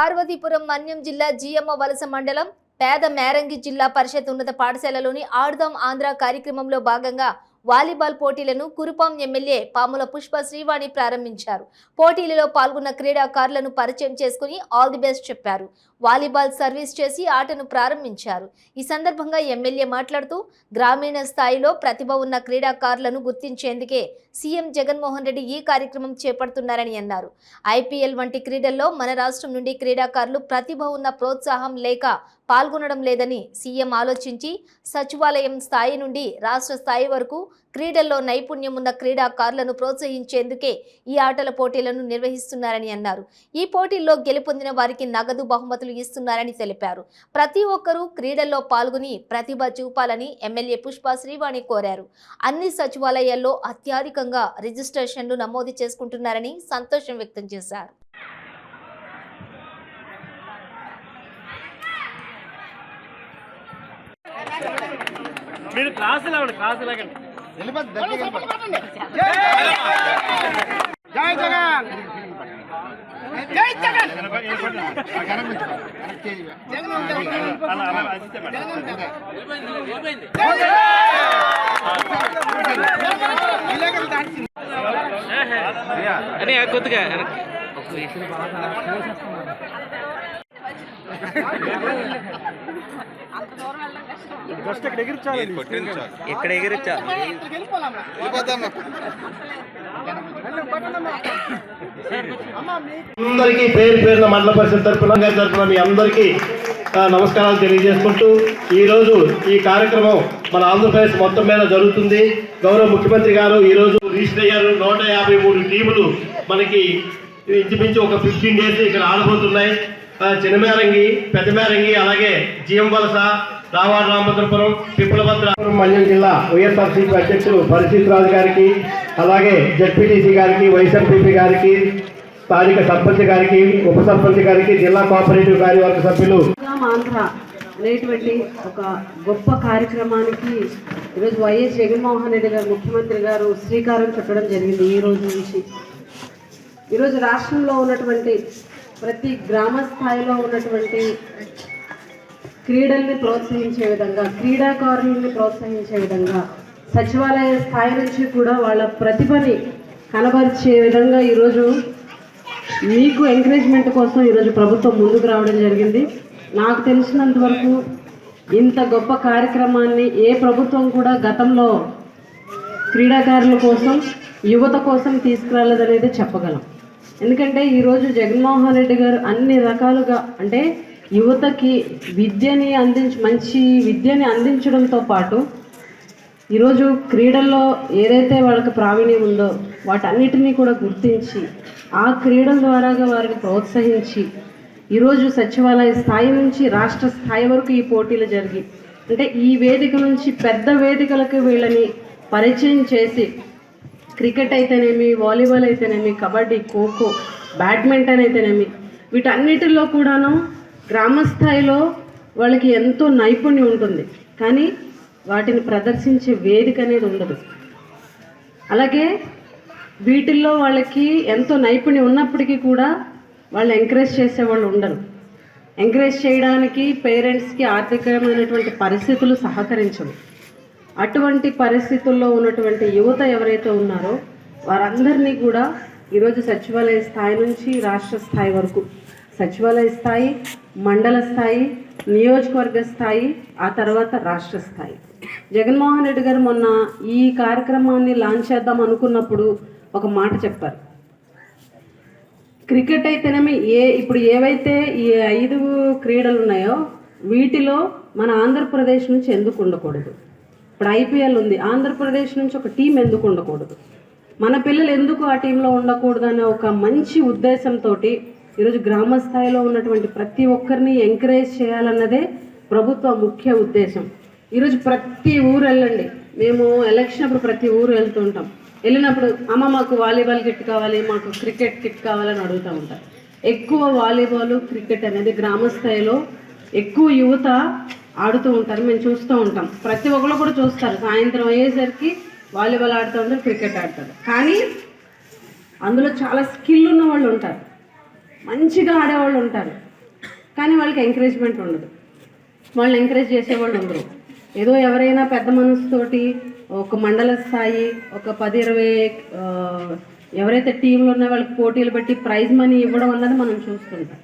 పార్వతీపురం మన్యం జిల్లా జియమ్మ వలస మండలం పేద మేరంగి జిల్లా పరిషత్ ఉన్నత పాఠశాలలోని ఆడుదాం ఆంధ్ర కార్యక్రమంలో భాగంగా వాలీబాల్ పోటీలను కురుపాం ఎమ్మెల్యే పాముల పుష్ప శ్రీవాణి ప్రారంభించారు. పోటీలలో పాల్గొన్న క్రీడాకారులను పరిచయం చేసుకుని ఆల్ ది బెస్ట్ చెప్పారు. వాలీబాల్ సర్వీస్ చేసి ఆటను ప్రారంభించారు. ఈ సందర్భంగా ఎమ్మెల్యే మాట్లాడుతూ గ్రామీణ స్థాయిలో ప్రతిభ ఉన్న క్రీడాకారులను గుర్తించేందుకే సీఎం జగన్మోహన్ రెడ్డి ఈ కార్యక్రమం చేపడుతున్నారని అన్నారు. ఐపీఎల్ వంటి క్రీడల్లో మన రాష్ట్రం నుండి క్రీడాకారులు ప్రతిభ ఉన్న ప్రోత్సాహం లేక పాల్గొనడం లేదని సీఎం ఆలోచించి సచివాలయం స్థాయి నుండి రాష్ట్ర స్థాయి వరకు క్రీడల్లో నైపుణ్యం ఉన్న క్రీడాకారులను ప్రోత్సహించేందుకే ఈ ఆటల పోటీలను నిర్వహిస్తున్నారని అన్నారు. ఈ పోటీల్లో గెలుపొందిన వారికి నగదు బహుమతులు ఇస్తున్నారని తెలిపారు. ప్రతి ఒక్కరూ క్రీడల్లో పాల్గొని ప్రతిభ చూపాలని ఎమ్మెల్యే పుష్ప శ్రీవాణి కోరారు. అన్ని సచివాలయాల్లో అత్యధికంగా రిజిస్ట్రేషన్లు నమోదు చేసుకుంటున్నారని సంతోషం వ్యక్తం చేశారు. మీరు క్లాసులు అవ్వండి, క్లాసులు ఆగండి. జై జగన్, జై జగన్. అని కొద్దిగా ఇక్కడ ఎగిరిచ్చా అందరికీ పేరు పేరున మండల పరిషత్ తరఫున మీ అందరికీ నమస్కారాలు తెలియజేసుకుంటూ ఈరోజు ఈ కార్యక్రమం మన ఆంధ్రప్రదేశ్ మొత్తం మీద జరుగుతుంది. గౌరవ ముఖ్యమంత్రి గారు ఈరోజు రిజిస్టర్ అయ్యారు. 153 టీములు మనకి ఇంచుమించు ఒక 15 డేస్ ఇక్కడ ఆడబోతున్నాయి. చిన్నమేరంగి, పెద్దమేరంగి, అలాగే జిఎం వలస, రావాడ రామచంద్రపురం, పిప్పలభద్రాపురం మన్యం జిల్లా వైఎస్ఆర్సీపీ అధ్యక్షులు పరిస్థితి రాజు గారికి, అలాగే జడ్పీటీసీ గారికి, వైఎస్ఆర్సీపీ గారికి, స్థానిక సర్పంచ్ గారికి, ఉప సర్పంచ్ గారికి, జిల్లా కోఆపరేటివ్ కార్యవర్గ సభ్యులు ఆంధ్ర అనేటువంటి ఒక గొప్ప కార్యక్రమానికి ఈరోజు వైఎస్ జగన్మోహన్ రెడ్డి గారు ముఖ్యమంత్రి గారు శ్రీకారం చుట్టడం జరిగింది. ఈ రోజు నుంచి ఈరోజు రాష్ట్రంలో ఉన్నటువంటి ప్రతి గ్రామ స్థాయిలో ఉన్నటువంటి క్రీడల్ని ప్రోత్సహించే విధంగా, క్రీడాకారులని ప్రోత్సహించే విధంగా సచివాలయ స్థాయి నుంచి కూడా వాళ్ళ ప్రతిభని కనబరిచే విధంగా ఈరోజు మీకు ఎంకరేజ్మెంట్ కోసం ఈరోజు ప్రభుత్వం ముందుకు రావడం జరిగింది. నాకు తెలిసినంత వరకు ఇంత గొప్ప కార్యక్రమాన్ని ఏ ప్రభుత్వం కూడా గతంలో క్రీడాకారుల కోసం, యువత కోసం తీసుకురాలేదనేది చెప్పగలం. ఎందుకంటే ఈరోజు జగన్మోహన్ రెడ్డి గారు అన్ని రకాలుగా, అంటే యువతకి మంచి విద్యని అందించడంతో పాటు ఈరోజు క్రీడల్లో ఏదైతే వాళ్ళకి ప్రావీణ్యం ఉందో వాటన్నిటినీ కూడా గుర్తించి ఆ క్రీడల ద్వారాగా వారిని ప్రోత్సహించి ఈరోజు సచివాలయ స్థాయి నుంచి రాష్ట్ర స్థాయి వరకు ఈ పోటీలు జరిగి, అంటే ఈ వేదిక నుంచి పెద్ద వేదికలకు వీళ్ళని పరిచయం చేసి క్రికెట్ అయితేనేమి, వాలీబాల్ అయితేనేమి, కబడ్డీ, ఖోఖో, బ్యాడ్మింటన్ అయితేనేమి, వీటన్నిటిలో కూడాను గ్రామ స్థాయిలో వాళ్ళకి ఎంతో నైపుణ్యం ఉంటుంది, కానీ వాటిని ప్రదర్శించే వేదిక అనేది ఉండదు. అలాగే వీటిల్లో వాళ్ళకి ఎంతో నైపుణ్యం ఉన్నప్పటికీ కూడా వాళ్ళు ఎంకరేజ్ చేసేవాళ్ళు ఉండరు. ఎంకరేజ్ చేయడానికి పేరెంట్స్కి ఆర్థికమైనటువంటి పరిస్థితులు సహకరించవు. అటువంటి పరిస్థితుల్లో ఉన్నటువంటి యువత ఎవరైతే ఉన్నారో వారందరినీ కూడా ఈరోజు సచివాలయ స్థాయి నుంచి రాష్ట్ర స్థాయి వరకు, సచివాలయ స్థాయి, మండల స్థాయి, నియోజకవర్గ స్థాయి, ఆ తర్వాత రాష్ట్ర స్థాయి. జగన్మోహన్ రెడ్డి గారు మొన్న ఈ కార్యక్రమాన్ని లాంచ్ చేద్దాం అనుకున్నప్పుడు ఒక మాట చెప్పారు. క్రికెట్ అయితేనేమి, ఇప్పుడు ఏవైతే ఈ 5 క్రీడలు ఉన్నాయో వీటిలో మన ఆంధ్రప్రదేశ్ నుంచి ఎందుకు ఉండకూడదు? ఇప్పుడు ఐపీఎల్ ఉంది, ఆంధ్రప్రదేశ్ నుంచి ఒక టీం ఎందుకు ఉండకూడదు? మన పిల్లలు ఎందుకు ఆ టీంలో ఉండకూడదు అనే ఒక మంచి ఉద్దేశంతో ఈరోజు గ్రామ స్థాయిలో ఉన్నటువంటి ప్రతి ఒక్కరిని ఎంకరేజ్ చేయాలన్నదే ప్రభుత్వ ముఖ్య ఉద్దేశం. ఈరోజు ప్రతి ఊరు వెళ్ళండి, మేము ఎలక్షన్ అప్పుడు ప్రతి ఊరు వెళ్తుంటాం. వెళ్ళినప్పుడు అమ్మ మాకు వాలీబాల్ కిట్ కావాలి, మాకు క్రికెట్ కిట్ కావాలని అడుగుతూ ఉంటారు. ఎక్కువ వాలీబాల్, క్రికెట్ అనేది గ్రామ స్థాయిలో ఎక్కువ యువత ఆడుతూ ఉంటారు, మేము చూస్తూ ఉంటాం. ప్రతి ఒక్కరు కూడా చూస్తారు, సాయంత్రం అయ్యేసరికి వాలీబాల్ ఆడుతూ ఉంటారు, క్రికెట్ ఆడతారు. కానీ అందులో చాలా స్కిల్ ఉన్న వాళ్ళు ఉంటారు, మంచిగా ఆడేవాళ్ళు ఉంటారు. కానీ వాళ్ళకి ఎంకరేజ్మెంట్ ఉండదు, వాళ్ళని ఎంకరేజ్ చేసేవాళ్ళు ఉండరు. ఏదో ఎవరైనా పెద్ద మనసుతోటి ఒక మండల స్థాయి ఒక 10-20 ఎవరైతే టీంలు ఉన్నాయో వాళ్ళకి పోటీలు పెట్టి ప్రైజ్ మనీ ఇవ్వడం అన్నది మనం చూస్తుంటాం.